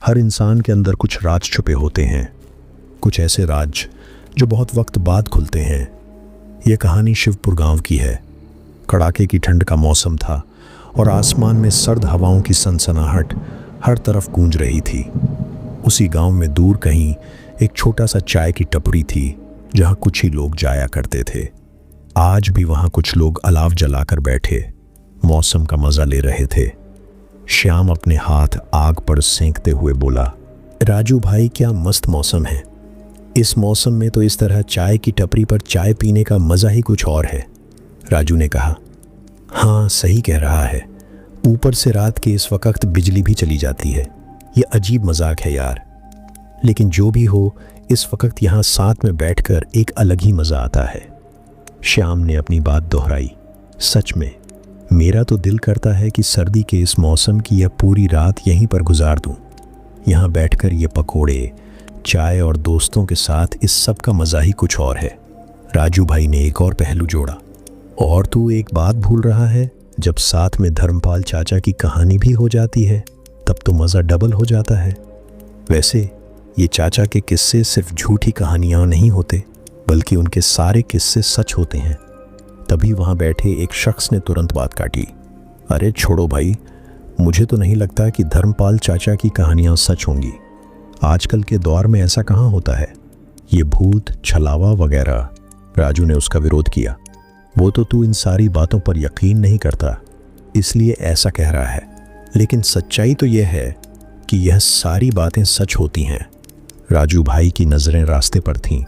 हर इंसान के अंदर कुछ राज छुपे होते हैं, कुछ ऐसे राज जो बहुत वक्त बाद खुलते हैं। ये कहानी शिवपुर गांव की है। कड़ाके की ठंड का मौसम था और आसमान में सर्द हवाओं की सनसनाहट हर तरफ गूंज रही थी। उसी गांव में दूर कहीं एक छोटा सा चाय की टपरी थी जहां कुछ ही लोग जाया करते थे। आज भी वहां कुछ लोग अलाव जलाकर बैठे मौसम का मजा ले रहे थे। श्याम अपने हाथ आग पर सेंकते हुए बोला, राजू भाई, क्या मस्त मौसम है। इस मौसम में तो इस तरह चाय की टपरी पर चाय पीने का मज़ा ही कुछ और है। राजू ने कहा, हाँ सही कह रहा है। ऊपर से रात के इस वक्त बिजली भी चली जाती है। ये अजीब मजाक है यार, लेकिन जो भी हो, इस वक्त यहाँ साथ में बैठकर एक अलग ही मज़ा आता है। श्याम ने अपनी बात दोहराई। सच में मेरा तो दिल करता है कि सर्दी के इस मौसम की यह पूरी रात यहीं पर गुजार दूं। यहाँ बैठकर ये पकोड़े, चाय और दोस्तों के साथ इस सब का मज़ा ही कुछ और है। राजू भाई ने एक और पहलू जोड़ा, और तू एक बात भूल रहा है, जब साथ में धर्मपाल चाचा की कहानी भी हो जाती है तब तो मज़ा डबल हो जाता है। वैसे ये चाचा के किस्से सिर्फ झूठी कहानियाँ नहीं होते, बल्कि उनके सारे किस्से सच होते हैं। तभी वहाँ बैठे एक शख्स ने तुरंत बात काटी, अरे छोड़ो भाई, मुझे तो नहीं लगता कि धर्मपाल चाचा की कहानियाँ सच होंगी। आजकल के दौर में ऐसा कहाँ होता है, ये भूत छलावा वगैरह। राजू ने उसका विरोध किया। वो तो तू इन सारी बातों पर यकीन नहीं करता, इसलिए ऐसा कह रहा है, लेकिन सच्चाई तो यह है कि यह सारी बातें सच होती हैं। राजू भाई की नज़रें रास्ते पर थीं,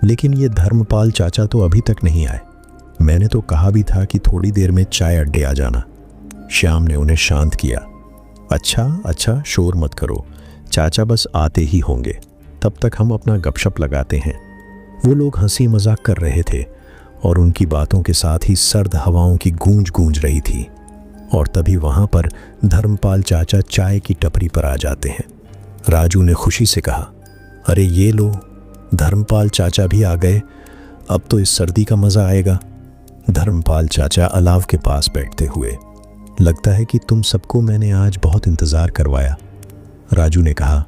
लेकिन ये धर्मपाल चाचा तो अभी तक नहीं आए। मैंने तो कहा भी था कि थोड़ी देर में चाय अड्डे आ जाना। श्याम ने उन्हें शांत किया। अच्छा, शोर मत करो, चाचा बस आते ही होंगे, तब तक हम अपना गपशप लगाते हैं। वो लोग हंसी मजाक कर रहे थे और उनकी बातों के साथ ही सर्द हवाओं की गूंज रही थी। और तभी वहाँ पर धर्मपाल चाचा चाय की टपरी पर आ जाते हैं। राजू ने खुशी से कहा, अरे ये लो, धर्मपाल चाचा भी आ गए, अब तो इस सर्दी का मज़ा आएगा। धर्मपाल चाचा अलाव के पास बैठते हुए, लगता है कि तुम सबको मैंने आज बहुत इंतज़ार करवाया। राजू ने कहा,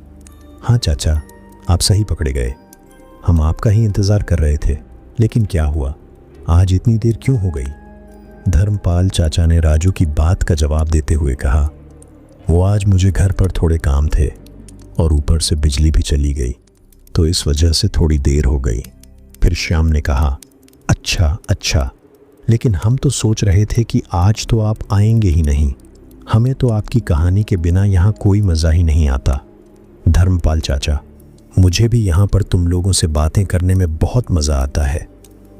हाँ चाचा, आप सही पकड़े गए। हम आपका ही इंतज़ार कर रहे थे, लेकिन क्या हुआ, आज इतनी देर क्यों हो गई? धर्मपाल चाचा ने राजू की बात का जवाब देते हुए कहा, वो आज मुझे घर पर थोड़े काम थे और ऊपर से बिजली भी चली गई, तो इस वजह से थोड़ी देर हो गई। फिर श्याम ने कहा, अच्छा, लेकिन हम तो सोच रहे थे कि आज तो आप आएंगे ही नहीं। हमें तो आपकी कहानी के बिना यहाँ कोई मज़ा ही नहीं आता। धर्मपाल चाचा, मुझे भी यहाँ पर तुम लोगों से बातें करने में बहुत मज़ा आता है।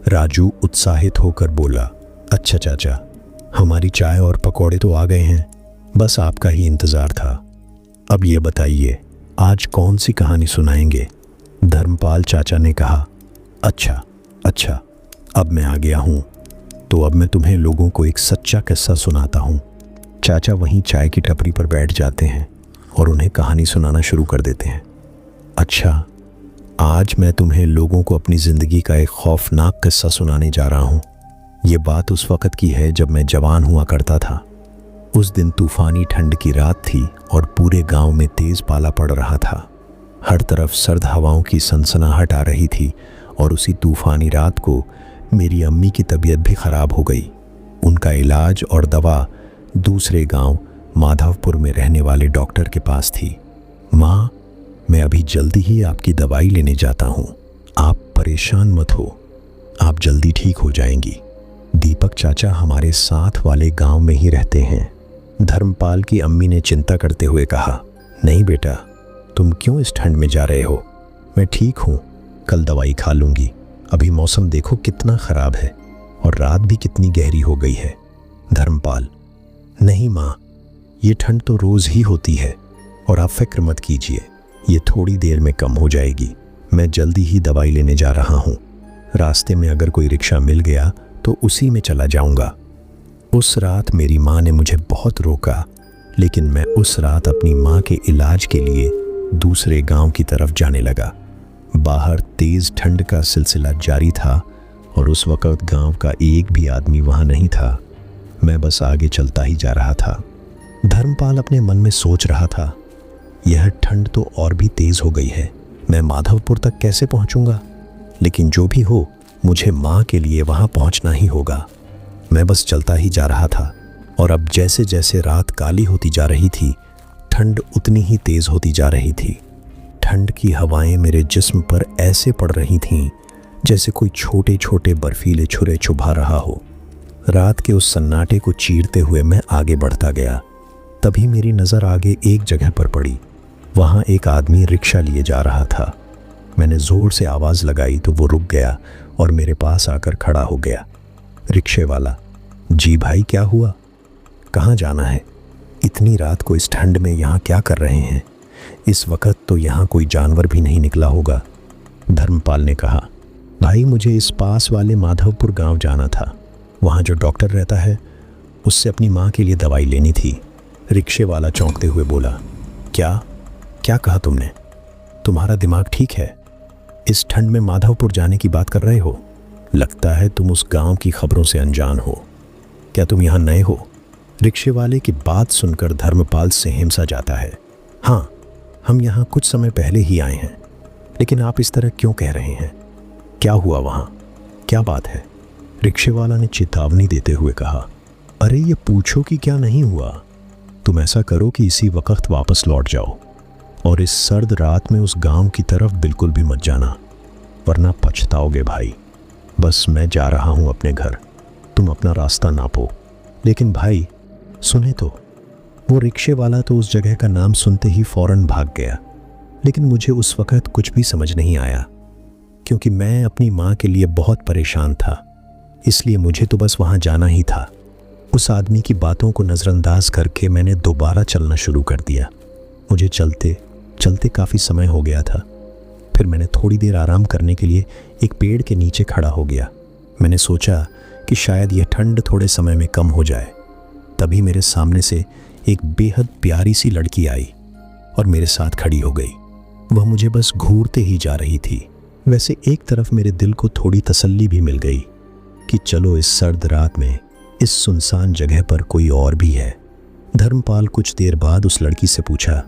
राजू उत्साहित होकर बोला, अच्छा चाचा, हमारी चाय और पकौड़े तो आ गए हैं, बस आपका ही इंतज़ार था। अब ये बताइए, आज कौन सी कहानी सुनाएंगे? धर्मपाल चाचा ने कहा, अच्छा, अब मैं आ गया हूँ, तो अब मैं तुम्हें लोगों को एक सच्चा किस्सा सुनाता हूँ। चाचा वहीं चाय की टपरी पर बैठ जाते हैं और उन्हें कहानी सुनाना शुरू कर देते हैं। अच्छा, आज मैं तुम्हें लोगों को अपनी ज़िंदगी का एक खौफनाक किस्सा सुनाने जा रहा हूँ। ये बात उस वक़्त की है जब मैं जवान हुआ करता था। उस दिन तूफ़ानी ठंड की रात थी और पूरे गांव में तेज़ पाला पड़ रहा था। हर तरफ सर्द हवाओं की सनसनाहट आ रही थी और उसी तूफ़ानी रात को मेरी अम्मी की तबीयत भी ख़राब हो गई। उनका इलाज और दवा दूसरे गांव माधवपुर में रहने वाले डॉक्टर के पास थी। माँ, मैं अभी जल्दी ही आपकी दवाई लेने जाता हूँ, आप परेशान मत हो, आप जल्दी ठीक हो जाएंगी। दीपक चाचा हमारे साथ वाले गांव में ही रहते हैं। धर्मपाल की अम्मी ने चिंता करते हुए कहा, नहीं बेटा, तुम क्यों इस ठंड में जा रहे हो? मैं ठीक हूँ, कल दवाई खा लूँगी। अभी मौसम देखो कितना ख़राब है और रात भी कितनी गहरी हो गई है। धर्मपाल, नहीं माँ, ये ठंड तो रोज़ ही होती है और आप फिक्र मत कीजिए, ये थोड़ी देर में कम हो जाएगी। मैं जल्दी ही दवाई लेने जा रहा हूँ। रास्ते में अगर कोई रिक्शा मिल गया तो उसी में चला जाऊँगा। उस रात मेरी माँ ने मुझे बहुत रोका, लेकिन मैं उस रात अपनी माँ के इलाज के लिए दूसरे गांव की तरफ जाने लगा। बाहर तेज़ ठंड का सिलसिला जारी था और उस वक़्त गांव का एक भी आदमी वहाँ नहीं था। मैं बस आगे चलता ही जा रहा था। धर्मपाल अपने मन में सोच रहा था, यह ठंड तो और भी तेज हो गई है। मैं माधवपुर तक कैसे पहुंचूंगा? लेकिन जो भी हो, मुझे माँ के लिए वहां पहुंचना ही होगा। मैं बस चलता ही जा रहा था और अब जैसे जैसे रात काली होती जा रही थी, ठंड उतनी ही तेज होती जा रही थी। ठंड की हवाएं मेरे जिस्म पर ऐसे पड़ रही थीं जैसे कोई छोटे छोटे बर्फीले छुरे चुभा रहा हो। रात के उस सन्नाटे को चीरते हुए मैं आगे बढ़ता गया। तभी मेरी नज़र आगे एक जगह पर पड़ी। वहाँ एक आदमी रिक्शा लिए जा रहा था। मैंने ज़ोर से आवाज़ लगाई तो वो रुक गया और मेरे पास आकर खड़ा हो गया। रिक्शे वाला: जी भाई, क्या हुआ? कहाँ जाना है? इतनी रात को इस ठंड में यहाँ क्या कर रहे हैं? इस वक्त तो यहाँ कोई जानवर भी नहीं निकला होगा। धर्मपाल ने कहा: भाई, मुझे इस पास वाले माधवपुर गांव जाना था। वहाँ जो डॉक्टर रहता है, उससे अपनी माँ के लिए दवाई लेनी थी। रिक्शे वाला चौंकते हुए बोला: क्या क्या कहा तुमने? तुम्हारा दिमाग ठीक है? इस ठंड में माधवपुर जाने की बात कर रहे हो? लगता है तुम उस गांव की खबरों से अनजान हो। क्या तुम यहाँ नए हो? रिक्शे वाले की बात सुनकर धर्मपाल सेहमसा जाता है। हाँ, हम यहाँ कुछ समय पहले ही आए हैं। लेकिन आप इस तरह क्यों कह रहे हैं? क्या हुआ वहाँ? क्या बात है? रिक्शे वाला ने चेतावनी देते हुए कहा: अरे ये पूछो कि क्या नहीं हुआ। तुम ऐसा करो कि इसी वक्त वापस लौट जाओ और इस सर्द रात में उस गांव की तरफ बिल्कुल भी मत जाना, वरना पछताओगे भाई। बस मैं जा रहा हूं अपने घर, तुम अपना रास्ता नापो। लेकिन भाई सुने तो। वो रिक्शे वाला तो उस जगह का नाम सुनते ही फौरन भाग गया। लेकिन मुझे उस वक्त कुछ भी समझ नहीं आया, क्योंकि मैं अपनी माँ के लिए बहुत परेशान था। इसलिए मुझे तो बस वहाँ जाना ही था। उस आदमी की बातों को नज़रअंदाज करके मैंने दोबारा चलना शुरू कर दिया। मुझे चलते चलते काफ़ी समय हो गया था। फिर मैंने थोड़ी देर आराम करने के लिए एक पेड़ के नीचे खड़ा हो गया। मैंने सोचा कि शायद यह ठंड थोड़े समय में कम हो जाए। तभी मेरे सामने से एक बेहद प्यारी सी लड़की आई और मेरे साथ खड़ी हो गई। वह मुझे बस घूरते ही जा रही थी। वैसे एक तरफ मेरे दिल को थोड़ी तसल्ली भी मिल गई कि चलो इस सर्द रात में इस सुनसान जगह पर कोई और भी है। धर्मपाल कुछ देर बाद उस लड़की से पूछा: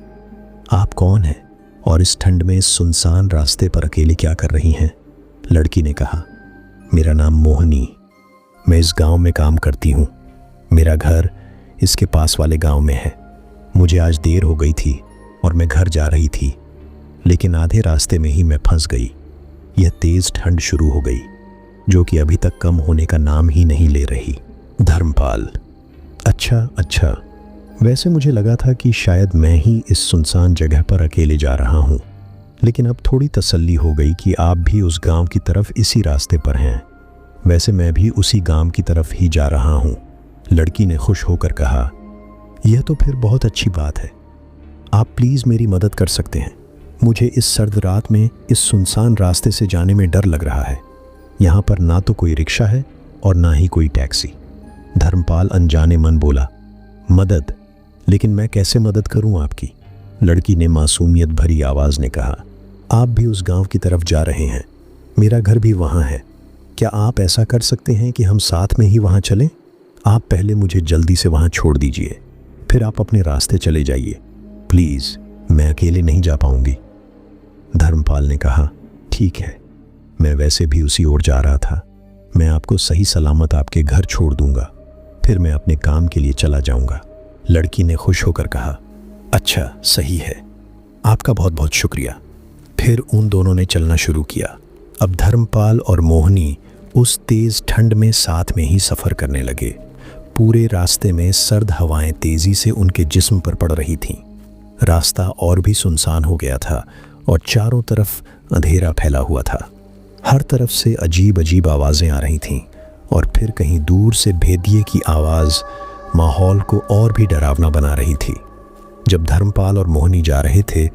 आप कौन हैं और इस ठंड में इस सुनसान रास्ते पर अकेले क्या कर रही हैं? लड़की ने कहा: मेरा नाम मोहिनी, मैं इस गांव में काम करती हूँ। मेरा घर इसके पास वाले गांव में है। मुझे आज देर हो गई थी और मैं घर जा रही थी, लेकिन आधे रास्ते में ही मैं फंस गई। यह तेज ठंड शुरू हो गई, जो कि अभी तक कम होने का नाम ही नहीं ले रही। धर्मपाल: अच्छा, वैसे मुझे लगा था कि शायद मैं ही इस सुनसान जगह पर अकेले जा रहा हूँ, लेकिन अब थोड़ी तसल्ली हो गई कि आप भी उस गांव की तरफ इसी रास्ते पर हैं। वैसे मैं भी उसी गांव की तरफ ही जा रहा हूँ। लड़की ने खुश होकर कहा: यह तो फिर बहुत अच्छी बात है। आप प्लीज़ मेरी मदद कर सकते हैं। मुझे इस सर्द रात में इस सुनसान रास्ते से जाने में डर लग रहा है। यहाँ पर ना तो कोई रिक्शा है और ना ही कोई टैक्सी। धर्मपाल अनजाने मन बोला: मदद? लेकिन मैं कैसे मदद करूं आपकी? लड़की ने मासूमियत भरी आवाज़ ने कहा: आप भी उस गांव की तरफ जा रहे हैं, मेरा घर भी वहाँ है। क्या आप ऐसा कर सकते हैं कि हम साथ में ही वहाँ चलें? आप पहले मुझे जल्दी से वहाँ छोड़ दीजिए, फिर आप अपने रास्ते चले जाइए। प्लीज़, मैं अकेले नहीं जा पाऊंगी। धर्मपाल ने कहा: ठीक है, मैं वैसे भी उसी ओर जा रहा था। मैं आपको सही सलामत आपके घर छोड़ दूंगा, फिर मैं अपने काम के लिए चला जाऊंगा। लड़की ने खुश होकर कहा: अच्छा, सही है, आपका बहुत बहुत शुक्रिया। फिर उन दोनों ने चलना शुरू किया। अब धर्मपाल और मोहिनी उस तेज ठंड में साथ में ही सफ़र करने लगे। पूरे रास्ते में सर्द हवाएं तेज़ी से उनके जिस्म पर पड़ रही थीं। रास्ता और भी सुनसान हो गया था और चारों तरफ अंधेरा फैला हुआ था। हर तरफ से अजीब अजीब आवाज़ें आ रही थीं और फिर कहीं दूर से भेदिए की आवाज़ माहौल को और भी डरावना बना रही थी। जब धर्मपाल और मोहिनी जा रहे थे,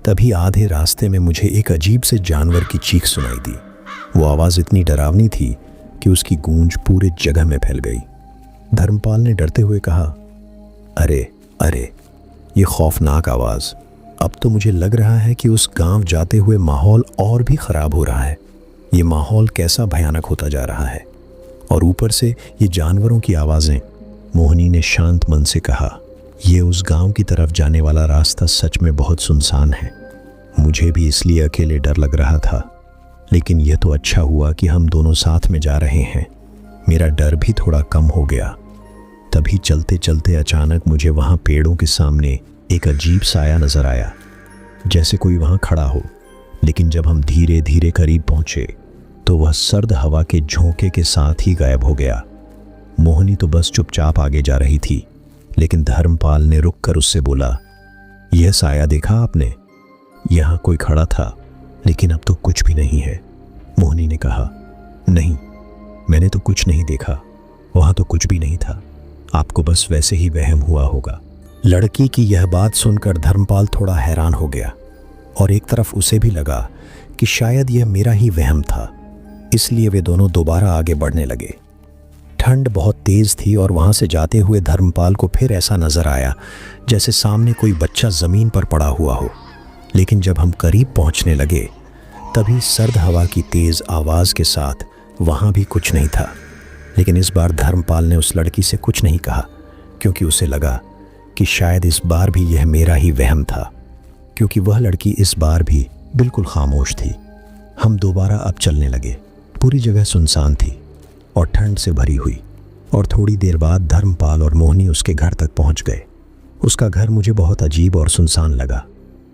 तभी आधे रास्ते में मुझे एक अजीब से जानवर की चीख सुनाई दी। वो आवाज़ इतनी डरावनी थी कि उसकी गूंज पूरे जगह में फैल गई। धर्मपाल ने डरते हुए कहा: अरे अरे, ये खौफनाक आवाज़! अब तो मुझे लग रहा है कि उस गांव जाते हुए माहौल और भी ख़राब हो रहा है। ये माहौल कैसा भयानक होता जा रहा है, और ऊपर से ये जानवरों की आवाज़ें। मोहिनी ने शांत मन से कहा: ये उस गांव की तरफ जाने वाला रास्ता सच में बहुत सुनसान है। मुझे भी इसलिए अकेले डर लग रहा था, लेकिन यह तो अच्छा हुआ कि हम दोनों साथ में जा रहे हैं। मेरा डर भी थोड़ा कम हो गया। तभी चलते चलते अचानक मुझे वहाँ पेड़ों के सामने एक अजीब साया नजर आया, जैसे कोई वहाँ खड़ा हो। लेकिन जब हम धीरे धीरे करीब पहुंचे तो वह सर्द हवा के झोंके के साथ ही गायब हो गया। मोहिनी तो बस चुपचाप आगे जा रही थी, लेकिन धर्मपाल ने रुककर उससे बोला, यह साया देखा आपने? यहाँ कोई खड़ा था, लेकिन अब तो कुछ भी नहीं है। मोहिनी ने कहा, नहीं, मैंने तो कुछ नहीं देखा, वहाँ तो कुछ भी नहीं था, आपको बस वैसे ही वहम हुआ होगा। लड़की की यह बात सुनकर धर्मपाल थोड़ा हैरान हो गया, और एक तरफ उसे भी लगा कि शायद यह मेरा ही वहम था। इसलिए वे दोनों दोबारा आगे बढ़ने लगे। ठंड बहुत तेज थी और वहां से जाते हुए धर्मपाल को फिर ऐसा नजर आया जैसे सामने कोई बच्चा जमीन पर पड़ा हुआ हो। लेकिन जब हम करीब पहुंचने लगे तभी सर्द हवा की तेज आवाज के साथ वहां भी कुछ नहीं था। लेकिन इस बार धर्मपाल ने उस लड़की से कुछ नहीं कहा, क्योंकि उसे लगा कि शायद इस बार भी यह मेरा ही वहम था, क्योंकि वह लड़की इस बार भी बिल्कुल खामोश थी। हम दोबारा अब चलने लगे। पूरी जगह सुनसान थी और ठंड से भरी हुई, और थोड़ी देर बाद धर्मपाल और मोहिनी उसके घर तक पहुंच गए। उसका घर मुझे बहुत अजीब और सुनसान लगा।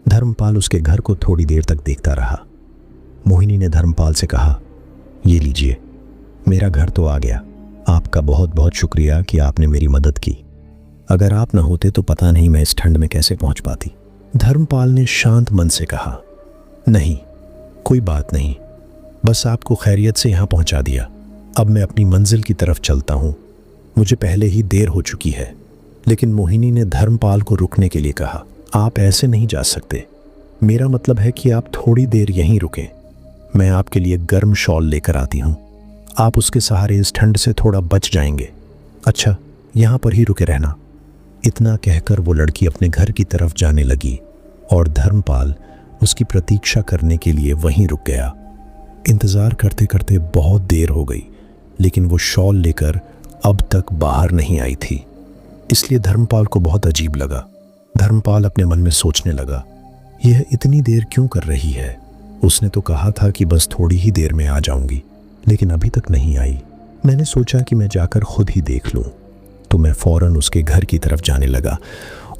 धर्मपाल उसके घर को थोड़ी देर तक देखता रहा। मोहिनी ने धर्मपाल से कहा, ये लीजिए, मेरा घर तो आ गया। आपका बहुत बहुत शुक्रिया कि आपने मेरी मदद की। अगर आप न होते तो पता नहीं मैं इस ठंड में कैसे पहुंच पाती। धर्मपाल ने शांत मन से कहा, नहीं, कोई बात नहीं, बस आपको खैरियत से यहाँ पहुंचा दिया। अब मैं अपनी मंजिल की तरफ चलता हूँ, मुझे पहले ही देर हो चुकी है। लेकिन मोहिनी ने धर्मपाल को रुकने के लिए कहा, आप ऐसे नहीं जा सकते। मेरा मतलब है कि आप थोड़ी देर यहीं रुकें। मैं आपके लिए गर्म शॉल लेकर आती हूँ। आप उसके सहारे इस ठंड से थोड़ा बच जाएंगे। अच्छा, यहाँ पर ही रुके रहना। इतना कहकर वो लड़की अपने घर की तरफ जाने लगी और धर्मपाल उसकी प्रतीक्षा करने के लिए वहीं रुक गया। इंतज़ार करते करते बहुत देर हो गई, लेकिन वो शॉल लेकर अब तक बाहर नहीं आई थी। इसलिए धर्मपाल को बहुत अजीब लगा। धर्मपाल अपने मन में सोचने लगा, यह इतनी देर क्यों कर रही है? उसने तो कहा था कि बस थोड़ी ही देर में आ जाऊंगी, लेकिन अभी तक नहीं आई। मैंने सोचा कि मैं जाकर खुद ही देख लूं, तो मैं फौरन उसके घर की तरफ जाने लगा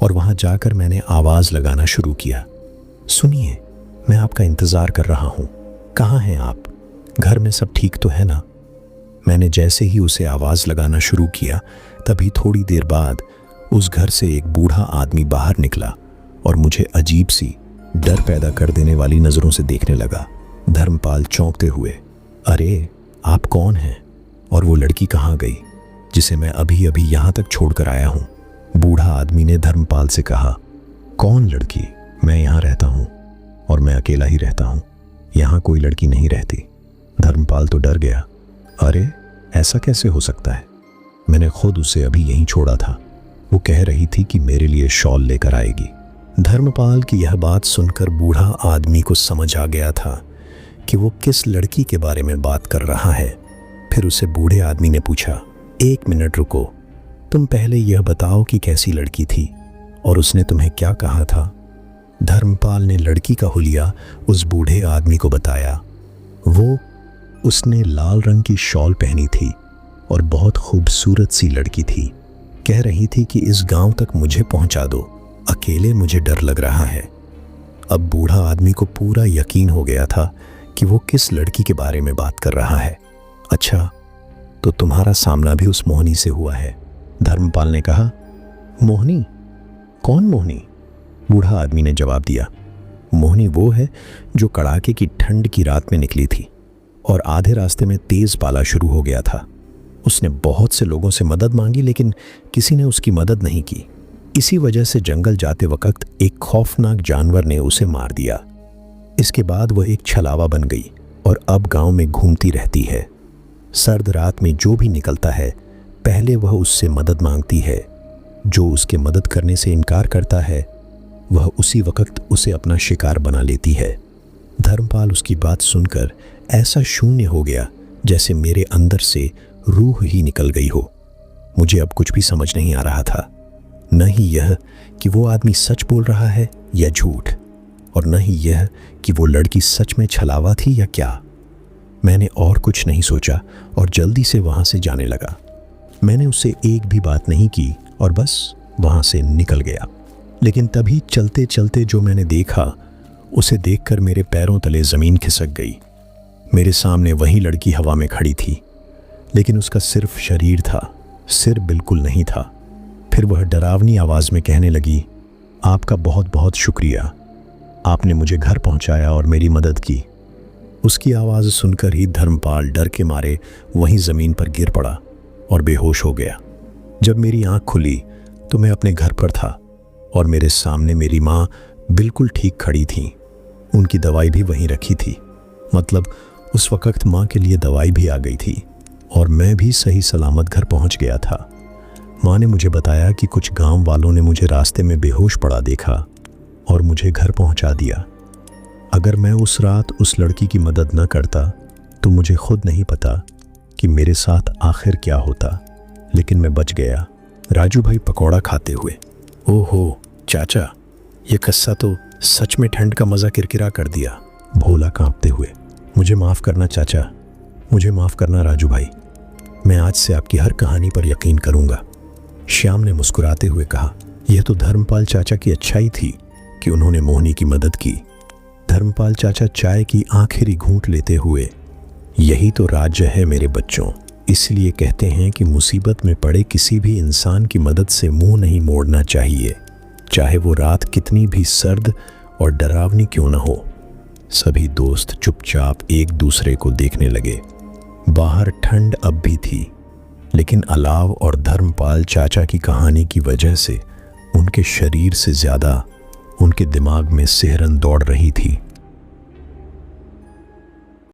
और वहां जाकर मैंने आवाज़ लगाना शुरू किया, सुनिए, मैं आपका इंतज़ार कर रहा हूँ, कहाँ हैं आप? घर में सब ठीक तो है ना? मैंने जैसे ही उसे आवाज़ लगाना शुरू किया, तभी थोड़ी देर बाद उस घर से एक बूढ़ा आदमी बाहर निकला और मुझे अजीब सी डर पैदा कर देने वाली नज़रों से देखने लगा। धर्मपाल चौंकते हुए, अरे आप कौन हैं और वो लड़की कहाँ गई जिसे मैं अभी अभी यहाँ तक छोड़कर आया हूँ? बूढ़ा आदमी ने धर्मपाल से कहा, कौन लड़की? मैं यहाँ रहता हूँ और मैं अकेला ही रहता हूँ, यहाँ कोई लड़की नहीं रहती। धर्मपाल तो डर गया, अरे ऐसा कैसे हो सकता है? मैंने खुद उसे अभी यहीं छोड़ा था। वो कह रही थी कि मेरे लिए शॉल लेकर आएगी। धर्मपाल की यह बात सुनकर बूढ़ा आदमी को समझ आ गया था कि वो किस लड़की के बारे में बात कर रहा है। फिर उसे बूढ़े आदमी ने पूछा, एक मिनट रुको, तुम पहले यह बताओ कि कैसी लड़की थी और उसने तुम्हें क्या कहा था? धर्मपाल ने लड़की का हुलिया उस बूढ़े आदमी को बताया। उसने लाल रंग की शॉल पहनी थी और बहुत खूबसूरत सी लड़की थी। कह रही थी कि इस गांव तक मुझे पहुंचा दो, अकेले मुझे डर लग रहा है। अब बूढ़ा आदमी को पूरा यकीन हो गया था कि वो किस लड़की के बारे में बात कर रहा है। अच्छा, तो तुम्हारा सामना भी उस मोहिनी से हुआ है? धर्मपाल ने कहा। मोहिनी? कौन मोहिनी? बूढ़ा आदमी ने जवाब दिया, मोहिनी वो है जो कड़ाके की ठंड की रात में निकली थी और आधे रास्ते में तेज पाला शुरू हो गया था। उसने बहुत से लोगों से मदद मांगी, लेकिन किसी ने उसकी मदद नहीं की। इसी वजह से जंगल जाते वक्त एक खौफनाक जानवर ने उसे मार दिया। इसके बाद वह एक छलावा बन गई और अब गांव में घूमती रहती है। सर्द रात में जो भी निकलता है, पहले वह उससे मदद मांगती है। जो उसके मदद करने से इनकार करता है, वह उसी वक्त उसे अपना शिकार बना लेती है। धर्मपाल उसकी बात सुनकर ऐसा शून्य हो गया जैसे मेरे अंदर से रूह ही निकल गई हो। मुझे अब कुछ भी समझ नहीं आ रहा था। न ही यह कि वो आदमी सच बोल रहा है या झूठ, और न ही यह कि वो लड़की सच में छलावा थी या क्या। मैंने और कुछ नहीं सोचा और जल्दी से वहाँ से जाने लगा। मैंने उससे एक भी बात नहीं की और बस वहाँ से निकल गया। लेकिन तभी चलते चलते जो मैंने देखा, उसे देखकर मेरे पैरों तले ज़मीन खिसक गई। मेरे सामने वही लड़की हवा में खड़ी थी, लेकिन उसका सिर्फ शरीर था, सिर बिल्कुल नहीं था। फिर वह डरावनी आवाज़ में कहने लगी, आपका बहुत बहुत शुक्रिया, आपने मुझे घर पहुंचाया और मेरी मदद की। उसकी आवाज़ सुनकर ही धर्मपाल डर के मारे वहीं ज़मीन पर गिर पड़ा और बेहोश हो गया। जब मेरी आंख खुली तो मैं अपने घर पर था और मेरे सामने मेरी माँ बिल्कुल ठीक खड़ी थी। उनकी दवाई भी वहीं रखी थी, मतलब उस वक्त माँ के लिए दवाई भी आ गई थी और मैं भी सही सलामत घर पहुँच गया था। माँ ने मुझे बताया कि कुछ गांव वालों ने मुझे रास्ते में बेहोश पड़ा देखा और मुझे घर पहुँचा दिया। अगर मैं उस रात उस लड़की की मदद न करता तो मुझे खुद नहीं पता कि मेरे साथ आखिर क्या होता, लेकिन मैं बच गया। राजू भाई पकौड़ा खाते हुए, ओहो चाचा, ये किस्सा तो सच में ठंड का मज़ा किरकिरा कर दिया। भोला कांपते हुए, मुझे माफ़ करना चाचा, मुझे माफ़ करना राजू भाई, मैं आज से आपकी हर कहानी पर यकीन करूँगा। श्याम ने मुस्कुराते हुए कहा, यह तो धर्मपाल चाचा की अच्छाई थी कि उन्होंने मोहिनी की मदद की। धर्मपाल चाचा चाय की आखिरी घूंट लेते हुए, यही तो राज्य है मेरे बच्चों, इसलिए कहते हैं कि मुसीबत में पड़े किसी भी इंसान की मदद से मुंह नहीं मोड़ना चाहिए, चाहे वो रात कितनी भी सर्द और डरावनी क्यों न हो। सभी दोस्त चुपचाप एक दूसरे को देखने लगे। बाहर ठंड अब भी थी, लेकिन अलाव और धर्मपाल चाचा की कहानी की वजह से उनके शरीर से ज़्यादा उनके दिमाग में सिहरन दौड़ रही थी।